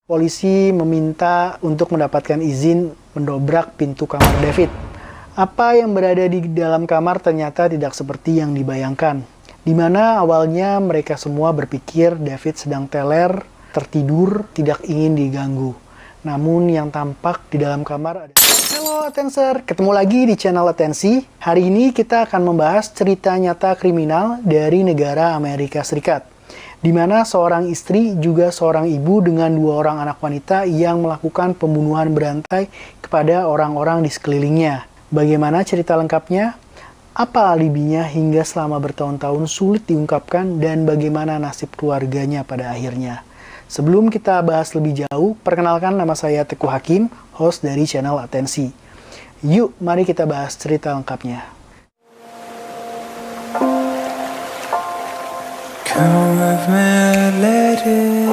Polisi meminta untuk mendapatkan izin mendobrak pintu kamar David. Apa yang berada di dalam kamar ternyata tidak seperti yang dibayangkan. Di mana awalnya mereka semua berpikir David sedang teler, tertidur, tidak ingin diganggu. Namun yang tampak di dalam kamar ada... Halo Attenser, ketemu lagi di channel Atensi. Hari ini kita akan membahas cerita nyata kriminal dari negara Amerika Serikat. Di mana seorang istri juga seorang ibu dengan 2 orang anak wanita yang melakukan pembunuhan berantai kepada orang-orang di sekelilingnya. Bagaimana cerita lengkapnya? Apa alibinya hingga selama bertahun-tahun sulit diungkapkan dan bagaimana nasib keluarganya pada akhirnya? Sebelum kita bahas lebih jauh, perkenalkan nama saya Teguh Hakim, host dari channel Atensi. Yuk, mari kita bahas cerita lengkapnya. Come with me, lady,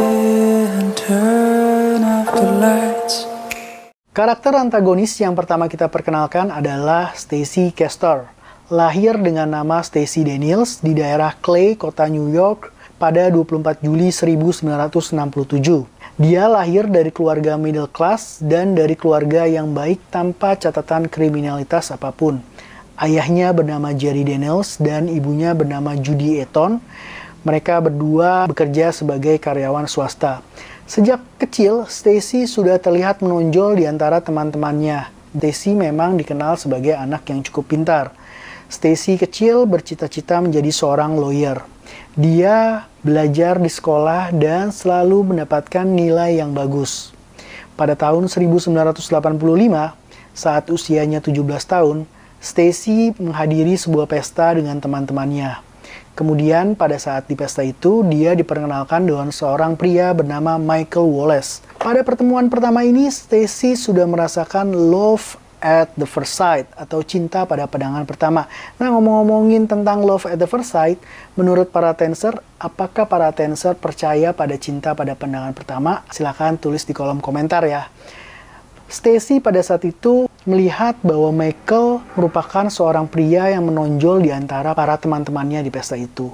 and turn off the lights. Karakter antagonis yang pertama kita perkenalkan adalah Stacey Castor. Lahir dengan nama Stacey Daniels di daerah Clay, kota New York pada 24 Juli 1967. Dia lahir dari keluarga middle class dan dari keluarga yang baik tanpa catatan kriminalitas apapun. Ayahnya bernama Jerry Daniels dan ibunya bernama Judy Eaton. Mereka berdua bekerja sebagai karyawan swasta. Sejak kecil, Stacey sudah terlihat menonjol di antara teman-temannya. Stacey memang dikenal sebagai anak yang cukup pintar. Stacey kecil bercita-cita menjadi seorang lawyer. Dia belajar di sekolah dan selalu mendapatkan nilai yang bagus. Pada tahun 1985, saat usianya 17 tahun, Stacey menghadiri sebuah pesta dengan teman-temannya. Kemudian pada saat di pesta itu, dia diperkenalkan dengan seorang pria bernama Michael Wallace. Pada pertemuan pertama ini, Stacey sudah merasakan love at the first sight atau cinta pada pandangan pertama. Nah, ngomong-ngomongin tentang love at the first sight, menurut para Attenser, apakah para Attenser percaya pada cinta pada pandangan pertama? Silahkan tulis di kolom komentar ya. Stacey pada saat itu melihat bahwa Michael merupakan seorang pria yang menonjol di antara para teman-temannya di pesta itu.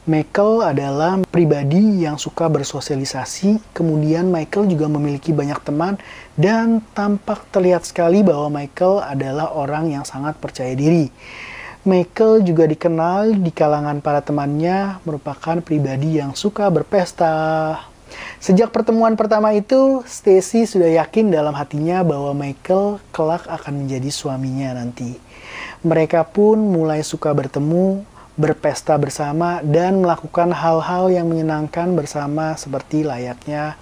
Michael adalah pribadi yang suka bersosialisasi, kemudian Michael juga memiliki banyak teman, dan tampak terlihat sekali bahwa Michael adalah orang yang sangat percaya diri. Michael juga dikenal di kalangan para temannya merupakan pribadi yang suka berpesta. Sejak pertemuan pertama itu, Stacey sudah yakin dalam hatinya bahwa Michael kelak akan menjadi suaminya nanti. Mereka pun mulai suka bertemu, berpesta bersama, dan melakukan hal-hal yang menyenangkan bersama seperti layaknya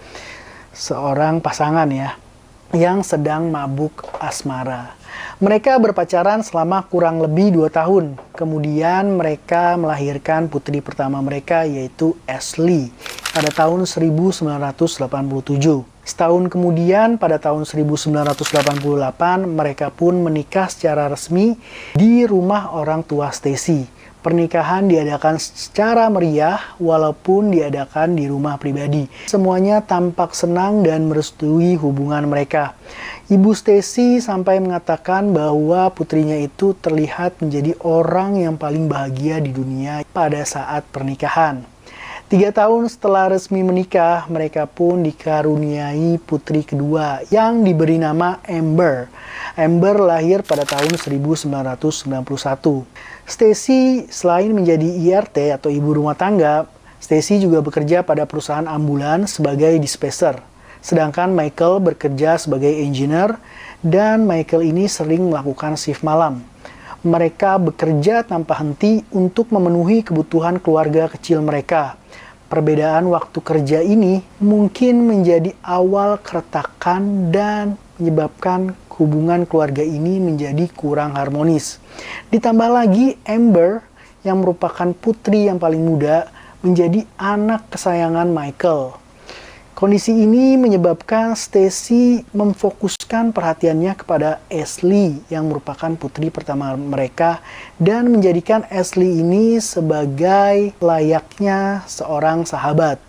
seorang pasangan ya, yang sedang mabuk asmara. Mereka berpacaran selama kurang lebih 2 tahun. Kemudian mereka melahirkan putri pertama mereka yaitu Ashley pada tahun 1987. Setahun kemudian pada tahun 1988 mereka pun menikah secara resmi di rumah orang tua Stacey. Pernikahan diadakan secara meriah walaupun diadakan di rumah pribadi. Semuanya tampak senang dan merestui hubungan mereka. Ibu Stacey sampai mengatakan bahwa putrinya itu terlihat menjadi orang yang paling bahagia di dunia pada saat pernikahan. 3 tahun setelah resmi menikah, mereka pun dikaruniai putri kedua yang diberi nama Amber. Amber lahir pada tahun 1991. Stacey selain menjadi IRT atau ibu rumah tangga, Stacey juga bekerja pada perusahaan ambulans sebagai dispenser. Sedangkan Michael bekerja sebagai engineer dan Michael ini sering melakukan shift malam. Mereka bekerja tanpa henti untuk memenuhi kebutuhan keluarga kecil mereka. Perbedaan waktu kerja ini mungkin menjadi awal keretakan dan menyebabkan hubungan keluarga ini menjadi kurang harmonis. Ditambah lagi Amber yang merupakan putri yang paling muda menjadi anak kesayangan Michael. Kondisi ini menyebabkan Stacey memfokuskan perhatiannya kepada Ashley yang merupakan putri pertama mereka dan menjadikan Ashley ini sebagai layaknya seorang sahabat.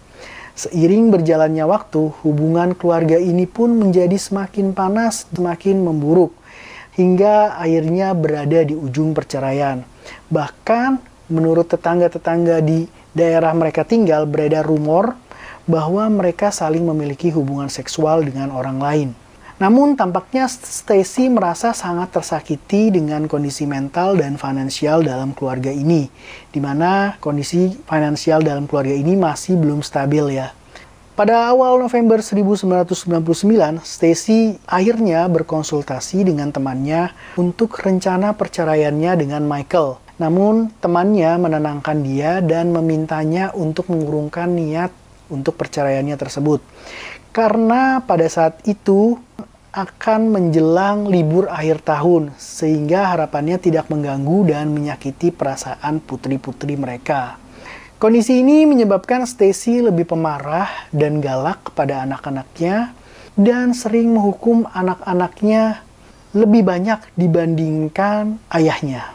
Seiring berjalannya waktu, hubungan keluarga ini pun menjadi semakin panas, semakin memburuk, hingga akhirnya berada di ujung perceraian. Bahkan menurut tetangga-tetangga di daerah mereka tinggal beredar rumor bahwa mereka saling memiliki hubungan seksual dengan orang lain. Namun tampaknya Stacy merasa sangat tersakiti dengan kondisi mental dan finansial dalam keluarga ini, di mana kondisi finansial dalam keluarga ini masih belum stabil ya. Pada awal November 1999, Stacy akhirnya berkonsultasi dengan temannya untuk rencana perceraiannya dengan Michael. Namun temannya menenangkan dia dan memintanya untuk mengurungkan niat untuk perceraiannya tersebut. Karena pada saat itu akan menjelang libur akhir tahun, sehingga harapannya tidak mengganggu dan menyakiti perasaan putri-putri mereka. Kondisi ini menyebabkan Stacy lebih pemarah dan galak kepada anak-anaknya dan sering menghukum anak-anaknya lebih banyak dibandingkan ayahnya.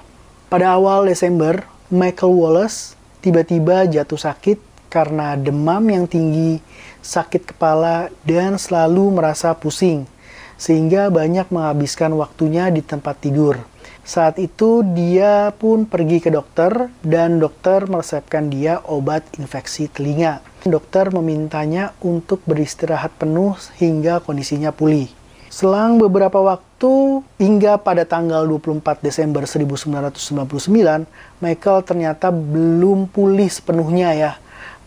Pada awal Desember, Michael Wallace tiba-tiba jatuh sakit karena demam yang tinggi, sakit kepala, dan selalu merasa pusing, sehingga banyak menghabiskan waktunya di tempat tidur. Saat itu dia pun pergi ke dokter dan dokter meresepkan dia obat infeksi telinga. Dokter memintanya untuk beristirahat penuh hingga kondisinya pulih. Selang beberapa waktu hingga pada tanggal 24 Desember 1999, Michael ternyata belum pulih sepenuhnya ya.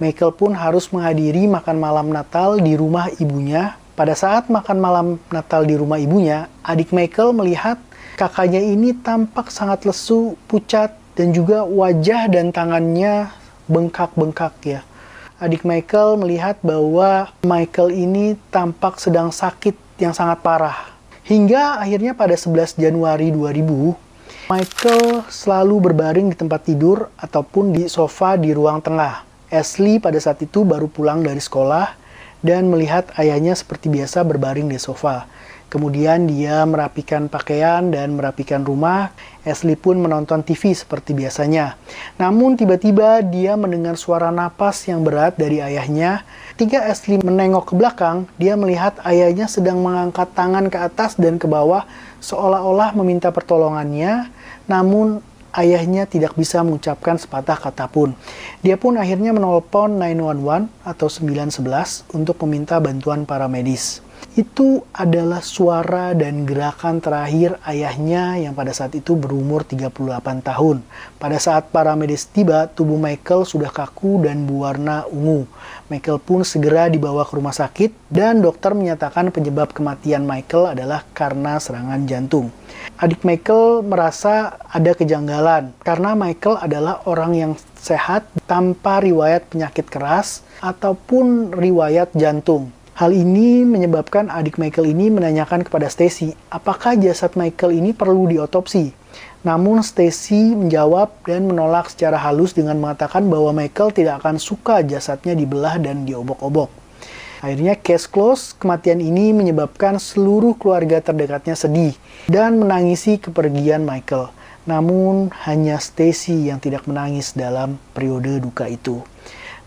Michael pun harus menghadiri makan malam Natal di rumah ibunya. Pada saat makan malam Natal di rumah ibunya, adik Michael melihat kakaknya ini tampak sangat lesu, pucat, dan juga wajah dan tangannya bengkak-bengkak ya. Adik Michael melihat bahwa Michael ini tampak sedang sakit yang sangat parah. Hingga akhirnya pada 11 Januari 2000, Michael selalu berbaring di tempat tidur ataupun di sofa di ruang tengah. Ashley pada saat itu baru pulang dari sekolah dan melihat ayahnya seperti biasa berbaring di sofa. Kemudian dia merapikan pakaian dan merapikan rumah. Ashley pun menonton TV seperti biasanya. Namun tiba-tiba dia mendengar suara napas yang berat dari ayahnya. Ketika Ashley menengok ke belakang, dia melihat ayahnya sedang mengangkat tangan ke atas dan ke bawah seolah-olah meminta pertolongannya. Namun ayahnya tidak bisa mengucapkan sepatah kata pun. Dia pun akhirnya menelpon 911 atau 911 untuk meminta bantuan para medis. Itu adalah suara dan gerakan terakhir ayahnya yang pada saat itu berumur 38 tahun. Pada saat para medis tiba, tubuh Michael sudah kaku dan berwarna ungu. Michael pun segera dibawa ke rumah sakit dan dokter menyatakan penyebab kematian Michael adalah karena serangan jantung. Adik Michael merasa ada kejanggalan karena Michael adalah orang yang sehat tanpa riwayat penyakit keras ataupun riwayat jantung. Hal ini menyebabkan adik Michael ini menanyakan kepada Stacy, apakah jasad Michael ini perlu diotopsi? Namun Stacy menjawab dan menolak secara halus dengan mengatakan bahwa Michael tidak akan suka jasadnya dibelah dan diobok-obok. Akhirnya case close, kematian ini menyebabkan seluruh keluarga terdekatnya sedih dan menangisi kepergian Michael. Namun hanya Stacy yang tidak menangis dalam periode duka itu.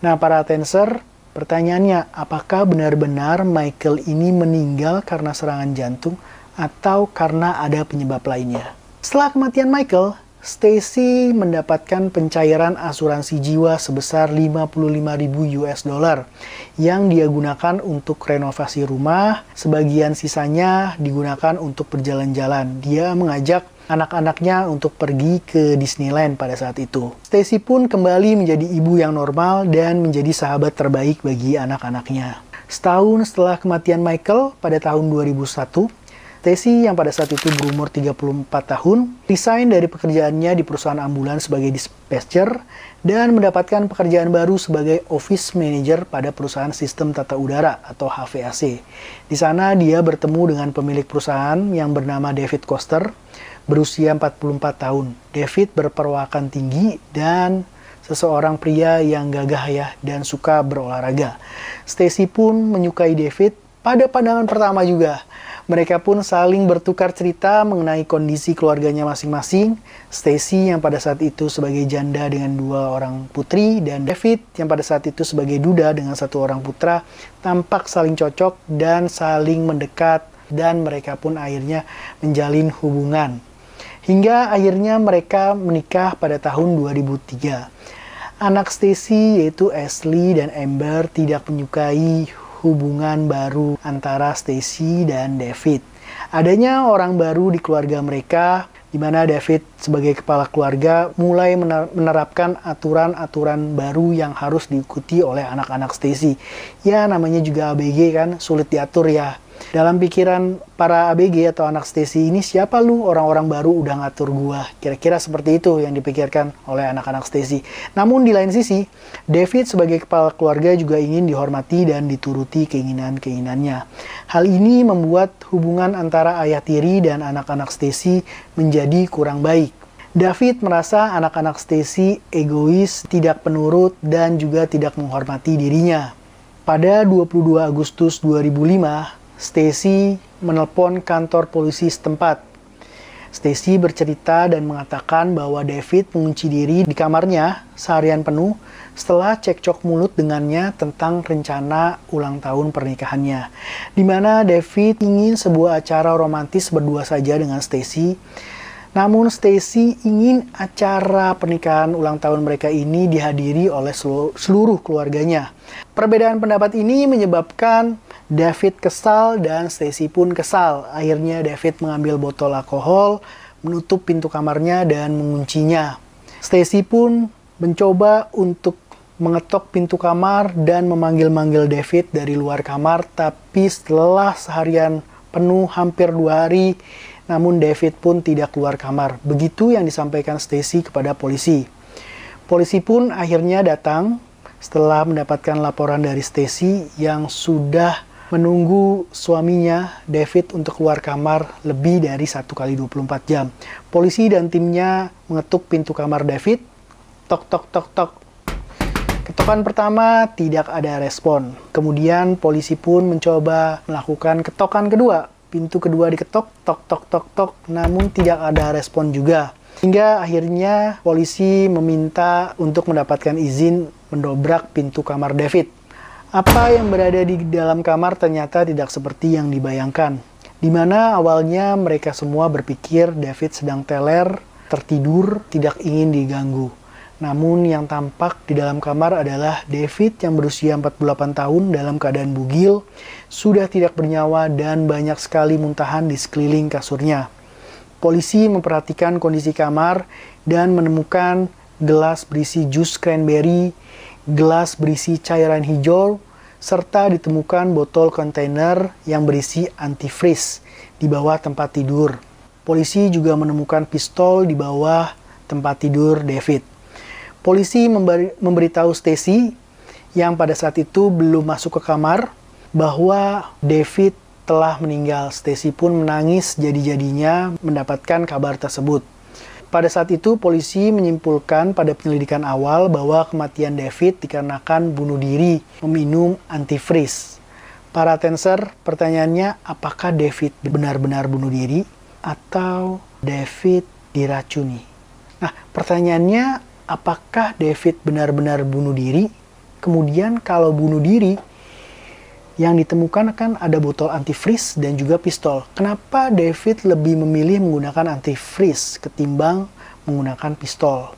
Nah, para Tenser, pertanyaannya, apakah benar-benar Michael ini meninggal karena serangan jantung atau karena ada penyebab lainnya? Setelah kematian Michael, Stacy mendapatkan pencairan asuransi jiwa sebesar $55.000 yang dia gunakan untuk renovasi rumah. Sebagian sisanya digunakan untuk berjalan-jalan. Dia mengajak anak-anaknya untuk pergi ke Disneyland pada saat itu. Stacy pun kembali menjadi ibu yang normal dan menjadi sahabat terbaik bagi anak-anaknya. Setahun setelah kematian Michael pada tahun 2001, Stacy yang pada saat itu berumur 34 tahun, resign dari pekerjaannya di perusahaan ambulans sebagai dispatcher dan mendapatkan pekerjaan baru sebagai office manager pada perusahaan sistem tata udara atau HVAC. Di sana dia bertemu dengan pemilik perusahaan yang bernama David Koster, berusia 44 tahun. David berperawakan tinggi dan seseorang pria yang gagah ya dan suka berolahraga. Stacy pun menyukai David pada pandangan pertama juga. Mereka pun saling bertukar cerita mengenai kondisi keluarganya masing-masing. Stacy yang pada saat itu sebagai janda dengan 2 orang putri dan David yang pada saat itu sebagai duda dengan 1 orang putra tampak saling cocok dan saling mendekat dan mereka pun akhirnya menjalin hubungan. Hingga akhirnya mereka menikah pada tahun 2003. Anak Stacy yaitu Ashley dan Amber tidak menyukai hubungan baru antara Stacy dan David. Adanya orang baru di keluarga mereka, di mana David sebagai kepala keluarga mulai menerapkan aturan-aturan baru yang harus diikuti oleh anak-anak Stacy. Ya, namanya juga ABG kan, sulit diatur ya. Dalam pikiran para ABG atau anak Stacy ini, siapa lu, orang-orang baru udah ngatur gua. Kira-kira seperti itu yang dipikirkan oleh anak-anak Stacy. Namun di lain sisi, David sebagai kepala keluarga juga ingin dihormati dan dituruti keinginan-keinginannya. Hal ini membuat hubungan antara ayah tiri dan anak-anak Stacy menjadi kurang baik. David merasa anak-anak Stacy egois, tidak penurut, dan juga tidak menghormati dirinya. Pada 22 Agustus 2005, Stacy menelpon kantor polisi setempat. Stacy bercerita dan mengatakan bahwa David mengunci diri di kamarnya seharian penuh setelah cekcok mulut dengannya tentang rencana ulang tahun pernikahannya, di mana David ingin sebuah acara romantis berdua saja dengan Stacy. Namun Stacy ingin acara pernikahan ulang tahun mereka ini dihadiri oleh seluruh keluarganya. Perbedaan pendapat ini menyebabkan David kesal dan Stacy pun kesal. Akhirnya David mengambil botol alkohol, menutup pintu kamarnya dan menguncinya. Stacy pun mencoba untuk mengetok pintu kamar dan memanggil-manggil David dari luar kamar, tapi setelah seharian penuh hampir 2 hari, namun David pun tidak keluar kamar. Begitu yang disampaikan Stacy kepada polisi. Polisi pun akhirnya datang setelah mendapatkan laporan dari Stacy yang sudah menunggu suaminya David untuk keluar kamar lebih dari 1 kali 24 jam. Polisi dan timnya mengetuk pintu kamar David. Tok tok tok tok. Ketokan pertama tidak ada respon. Kemudian polisi pun mencoba melakukan ketokan kedua. Pintu kedua diketok, tok tok tok tok, namun tidak ada respon juga. Hingga akhirnya polisi meminta untuk mendapatkan izin mendobrak pintu kamar David. Apa yang berada di dalam kamar ternyata tidak seperti yang dibayangkan. Di mana awalnya mereka semua berpikir David sedang teler, tertidur, tidak ingin diganggu. Namun yang tampak di dalam kamar adalah David yang berusia 48 tahun dalam keadaan bugil, sudah tidak bernyawa dan banyak sekali muntahan di sekeliling kasurnya. Polisi memperhatikan kondisi kamar dan menemukan gelas berisi jus cranberry, gelas berisi cairan hijau, serta ditemukan botol kontainer yang berisi antifreeze di bawah tempat tidur. Polisi juga menemukan pistol di bawah tempat tidur David. Polisi memberitahu Stacy yang pada saat itu belum masuk ke kamar bahwa David telah meninggal. Stacy pun menangis jadi-jadinya mendapatkan kabar tersebut. Pada saat itu polisi menyimpulkan pada penyelidikan awal bahwa kematian David dikarenakan bunuh diri meminum antifreeze. Para Tenser, pertanyaannya apakah David benar-benar bunuh diri atau David diracuni? Nah, pertanyaannya apakah David benar-benar bunuh diri? Kemudian kalau bunuh diri, yang ditemukan kan ada botol antifreeze dan juga pistol. Kenapa David lebih memilih menggunakan antifreeze ketimbang menggunakan pistol?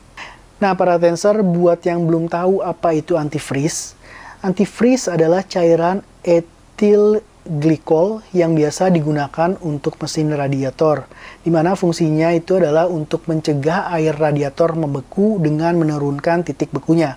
Nah, para Tenser, buat yang belum tahu apa itu antifreeze, antifreeze adalah cairan etil glikol yang biasa digunakan untuk mesin radiator, di mana fungsinya itu adalah untuk mencegah air radiator membeku dengan menurunkan titik bekunya.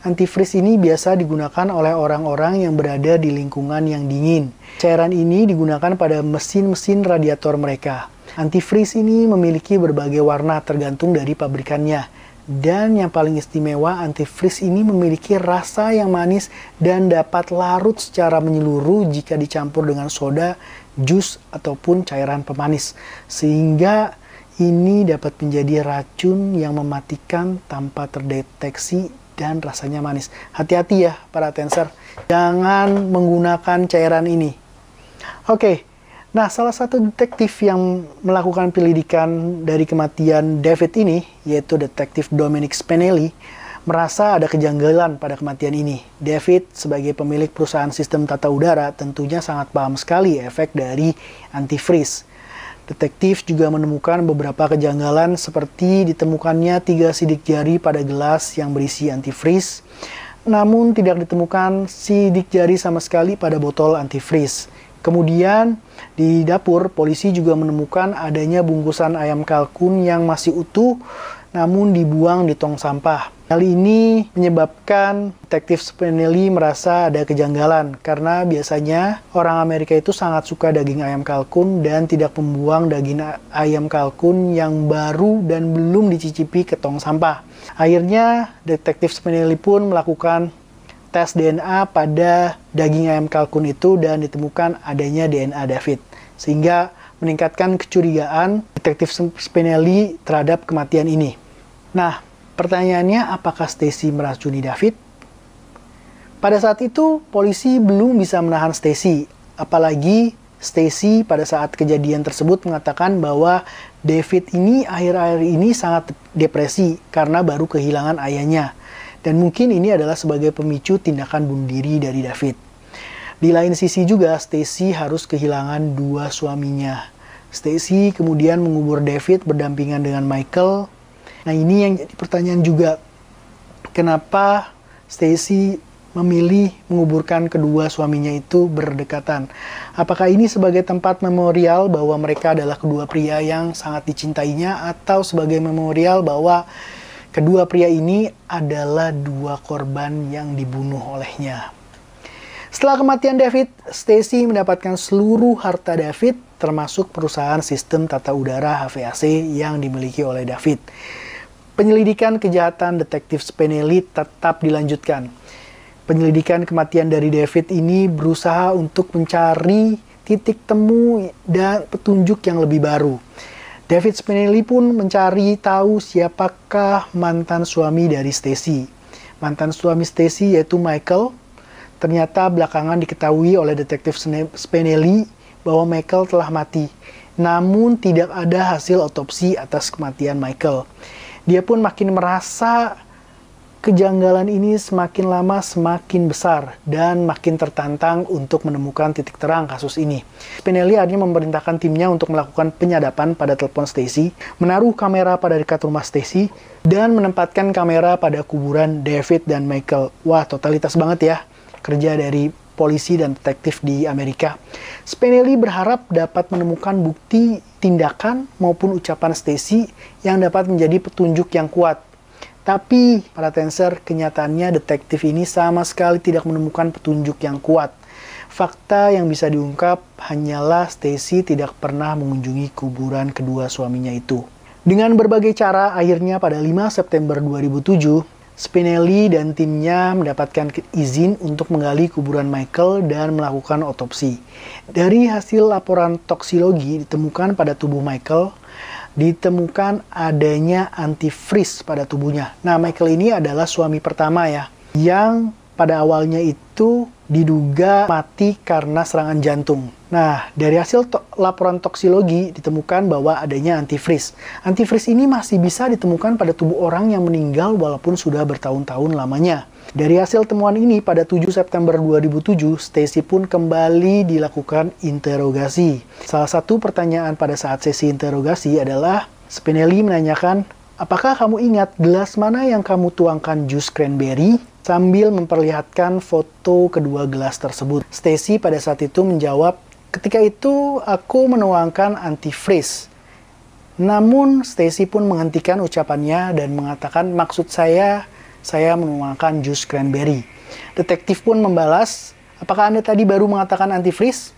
Antifreeze ini biasa digunakan oleh orang-orang yang berada di lingkungan yang dingin. Cairan ini digunakan pada mesin-mesin radiator mereka. Antifreeze ini memiliki berbagai warna tergantung dari pabrikannya. Dan yang paling istimewa, antifreeze ini memiliki rasa yang manis dan dapat larut secara menyeluruh jika dicampur dengan soda, jus, ataupun cairan pemanis. Sehingga ini dapat menjadi racun yang mematikan tanpa terdeteksi dan rasanya manis. Hati-hati ya para Tenser, jangan menggunakan cairan ini. Oke. Nah, salah satu detektif yang melakukan penyelidikan dari kematian David ini, yaitu detektif Dominic Spinelli, merasa ada kejanggalan pada kematian ini. David, sebagai pemilik perusahaan sistem tata udara, tentunya sangat paham sekali efek dari antifreeze. Detektif juga menemukan beberapa kejanggalan seperti ditemukannya 3 sidik jari pada gelas yang berisi antifreeze, namun tidak ditemukan sidik jari sama sekali pada botol antifreeze. Kemudian di dapur, polisi juga menemukan adanya bungkusan ayam kalkun yang masih utuh namun dibuang di tong sampah. Hal ini menyebabkan detektif Spinelli merasa ada kejanggalan karena biasanya orang Amerika itu sangat suka daging ayam kalkun dan tidak membuang daging ayam kalkun yang baru dan belum dicicipi ke tong sampah. Akhirnya detektif Spinelli pun melakukan tes DNA pada daging ayam kalkun itu dan ditemukan adanya DNA David, sehingga meningkatkan kecurigaan detektif Spinelli terhadap kematian ini. Nah, pertanyaannya, apakah Stacy meracuni David? Pada saat itu, polisi belum bisa menahan Stacy. Apalagi Stacy pada saat kejadian tersebut mengatakan bahwa David ini akhir-akhir ini sangat depresi karena baru kehilangan ayahnya. Dan mungkin ini adalah sebagai pemicu tindakan bunuh diri dari David. Di lain sisi juga, Stacy harus kehilangan 2 suaminya. Stacy kemudian mengubur David berdampingan dengan Michael. Nah, ini yang jadi pertanyaan juga. Kenapa Stacy memilih menguburkan kedua suaminya itu berdekatan? Apakah ini sebagai tempat memorial bahwa mereka adalah kedua pria yang sangat dicintainya, atau sebagai memorial bahwa kedua pria ini adalah 2 korban yang dibunuh olehnya? Setelah kematian David, Stacy mendapatkan seluruh harta David, termasuk perusahaan sistem tata udara HVAC yang dimiliki oleh David. Penyelidikan kejahatan detektif Spinelli tetap dilanjutkan. Penyelidikan kematian dari David ini berusaha untuk mencari titik temu dan petunjuk yang lebih baru. David Spinelli pun mencari tahu siapakah mantan suami dari Stacy. Mantan suami Stacy yaitu Michael. Ternyata belakangan diketahui oleh detektif Spinelli bahwa Michael telah mati. Namun tidak ada hasil otopsi atas kematian Michael. Dia pun makin merasa kejanggalan ini semakin lama semakin besar dan makin tertantang untuk menemukan titik terang kasus ini. Spinelli akhirnya memerintahkan timnya untuk melakukan penyadapan pada telepon Stacy, menaruh kamera pada dekat rumah Stacy, dan menempatkan kamera pada kuburan David dan Michael. Wah, totalitas banget ya kerja dari polisi dan detektif di Amerika. Spinelli berharap dapat menemukan bukti tindakan maupun ucapan Stacy yang dapat menjadi petunjuk yang kuat. Tapi, para Tenser, kenyataannya detektif ini sama sekali tidak menemukan petunjuk yang kuat. Fakta yang bisa diungkap hanyalah Stacy tidak pernah mengunjungi kuburan kedua suaminya itu. Dengan berbagai cara, akhirnya pada 5 September 2007, Spinelli dan timnya mendapatkan izin untuk menggali kuburan Michael dan melakukan otopsi. Dari hasil laporan toksologi ditemukan pada tubuh Michael, ditemukan adanya antifreeze pada tubuhnya. Nah, Michael ini adalah suami pertama ya, yang pada awalnya itu diduga mati karena serangan jantung. Nah, dari hasil laporan toksologi ditemukan bahwa adanya antifreeze. Antifreeze ini masih bisa ditemukan pada tubuh orang yang meninggal walaupun sudah bertahun-tahun lamanya. Dari hasil temuan ini pada 7 September 2007, Stacy pun kembali dilakukan interogasi. Salah satu pertanyaan pada saat sesi interogasi adalah Spinelli menanyakan, "Apakah kamu ingat gelas mana yang kamu tuangkan jus cranberry?" Sambil memperlihatkan foto kedua gelas tersebut. Stacy pada saat itu menjawab, "Ketika itu aku menuangkan antifreeze." Namun Stacy pun menghentikan ucapannya dan mengatakan, "Maksud saya menuangkan jus cranberry." Detektif pun membalas, "Apakah Anda tadi baru mengatakan antifreeze?"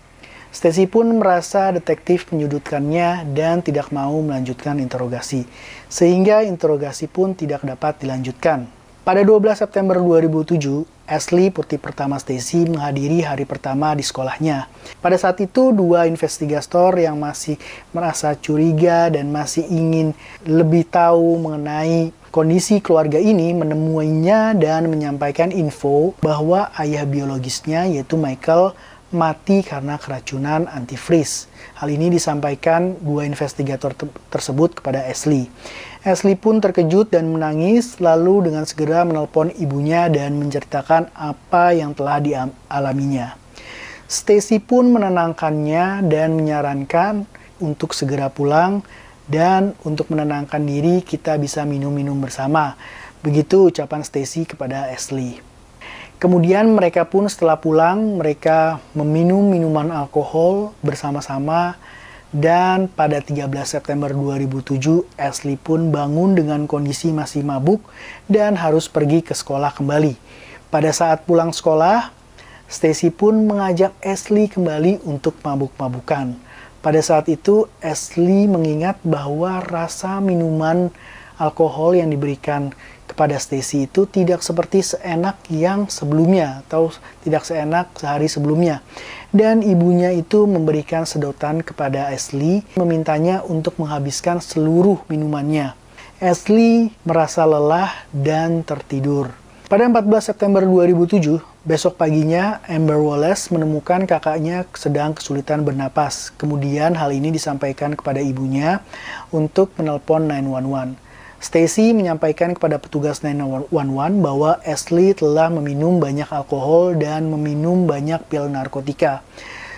Stacy pun merasa detektif menyudutkannya dan tidak mau melanjutkan interogasi. Sehingga interogasi pun tidak dapat dilanjutkan. Pada 12 September 2007, Ashley, putri pertama Stacy, menghadiri hari pertama di sekolahnya. Pada saat itu, 2 investigator yang masih merasa curiga dan masih ingin lebih tahu mengenai kondisi keluarga ini menemuinya dan menyampaikan info bahwa ayah biologisnya, yaitu Michael, mati karena keracunan antifreeze. Hal ini disampaikan 2 investigator tersebut kepada Ashley. Ashley pun terkejut dan menangis, lalu dengan segera menelpon ibunya dan menceritakan apa yang telah dialaminya. Stacy pun menenangkannya dan menyarankan untuk segera pulang, dan untuk menenangkan diri kita bisa minum-minum bersama. Begitu ucapan Stacy kepada Ashley. Kemudian mereka pun setelah pulang, mereka meminum minuman alkohol bersama-sama, dan pada 13 September 2007, Ashley pun bangun dengan kondisi masih mabuk dan harus pergi ke sekolah kembali. Pada saat pulang sekolah, Stacy pun mengajak Ashley kembali untuk mabuk-mabukan. Pada saat itu, Ashley mengingat bahwa rasa minuman alkohol yang diberikan kepada Stacy itu tidak seperti seenak yang sebelumnya atau tidak seenak sehari sebelumnya. Dan ibunya itu memberikan sedotan kepada Ashley, memintanya untuk menghabiskan seluruh minumannya. Ashley merasa lelah dan tertidur. Pada 14 September 2007, besok paginya Amber Wallace menemukan kakaknya sedang kesulitan bernapas. Kemudian hal ini disampaikan kepada ibunya untuk menelpon 911. Stacy menyampaikan kepada petugas 911 bahwa Ashley telah meminum banyak alkohol dan meminum banyak pil narkotika.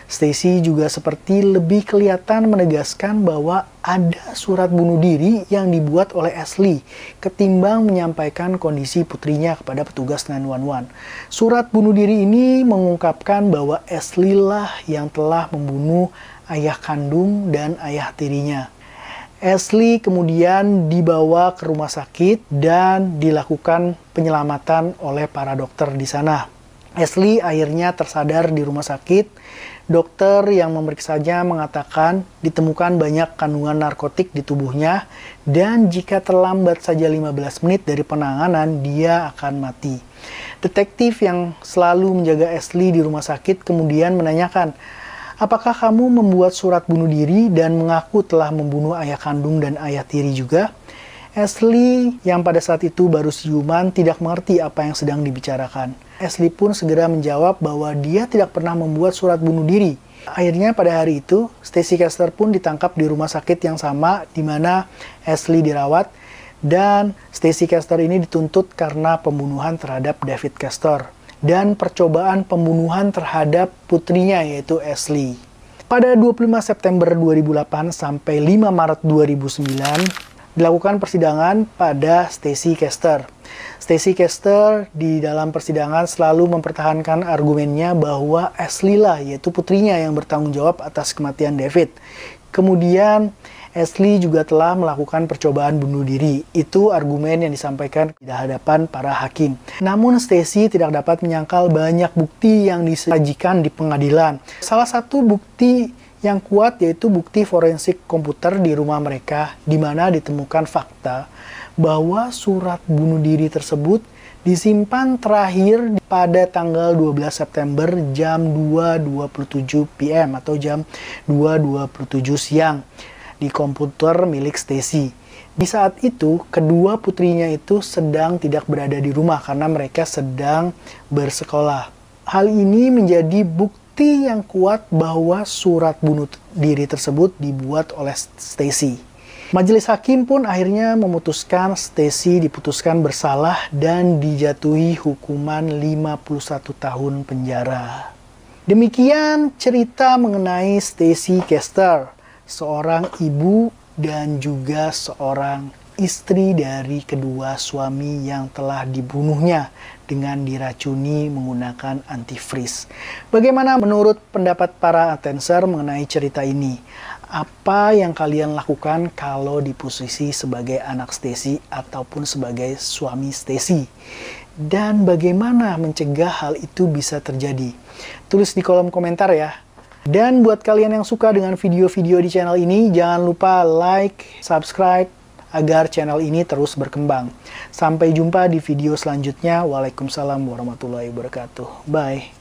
Stacy juga seperti lebih kelihatan menegaskan bahwa ada surat bunuh diri yang dibuat oleh Ashley ketimbang menyampaikan kondisi putrinya kepada petugas 911. Surat bunuh diri ini mengungkapkan bahwa Ashley lah yang telah membunuh ayah kandung dan ayah tirinya. Ashley kemudian dibawa ke rumah sakit dan dilakukan penyelamatan oleh para dokter di sana. Ashley akhirnya tersadar di rumah sakit. Dokter yang memeriksanya mengatakan ditemukan banyak kandungan narkotik di tubuhnya dan jika terlambat saja 15 menit dari penanganan, dia akan mati. Detektif yang selalu menjaga Ashley di rumah sakit kemudian menanyakan, "Apakah kamu membuat surat bunuh diri dan mengaku telah membunuh ayah kandung dan ayah tiri juga?" Ashley yang pada saat itu baru siuman tidak mengerti apa yang sedang dibicarakan. Ashley pun segera menjawab bahwa dia tidak pernah membuat surat bunuh diri. Akhirnya pada hari itu, Stacy Kester pun ditangkap di rumah sakit yang sama di mana Ashley dirawat, dan Stacy Kester ini dituntut karena pembunuhan terhadap David Kester dan percobaan pembunuhan terhadap putrinya yaitu Ashley. Pada 25 September 2008 sampai 5 Maret 2009 dilakukan persidangan pada Stacy Kester. Stacy Kester di dalam persidangan selalu mempertahankan argumennya bahwa Ashley lah, yaitu putrinya, yang bertanggung jawab atas kematian David. Kemudian Ashley juga telah melakukan percobaan bunuh diri. Itu argumen yang disampaikan di hadapan para hakim. Namun Stacy tidak dapat menyangkal banyak bukti yang disajikan di pengadilan. Salah satu bukti yang kuat yaitu bukti forensik komputer di rumah mereka, di mana ditemukan fakta bahwa surat bunuh diri tersebut disimpan terakhir pada tanggal 12 September jam 2.27 PM atau jam 2.27 siang di komputer milik Stacy. Di saat itu, kedua putrinya itu sedang tidak berada di rumah karena mereka sedang bersekolah. Hal ini menjadi bukti yang kuat bahwa surat bunuh diri tersebut dibuat oleh Stacy. Majelis hakim pun akhirnya memutuskan Stacy diputuskan bersalah dan dijatuhi hukuman 51 tahun penjara. Demikian cerita mengenai Stacy Kester, seorang ibu dan juga seorang istri dari kedua suami yang telah dibunuhnya dengan diracuni menggunakan antifreeze. Bagaimana menurut pendapat para atenser mengenai cerita ini? Apa yang kalian lakukan kalau di posisi sebagai anak Stacy ataupun sebagai suami Stacy? Dan bagaimana mencegah hal itu bisa terjadi? Tulis di kolom komentar ya. Dan buat kalian yang suka dengan video-video di channel ini, jangan lupa like, subscribe, agar channel ini terus berkembang. Sampai jumpa di video selanjutnya. Waalaikumsalam warahmatullahi wabarakatuh. Bye.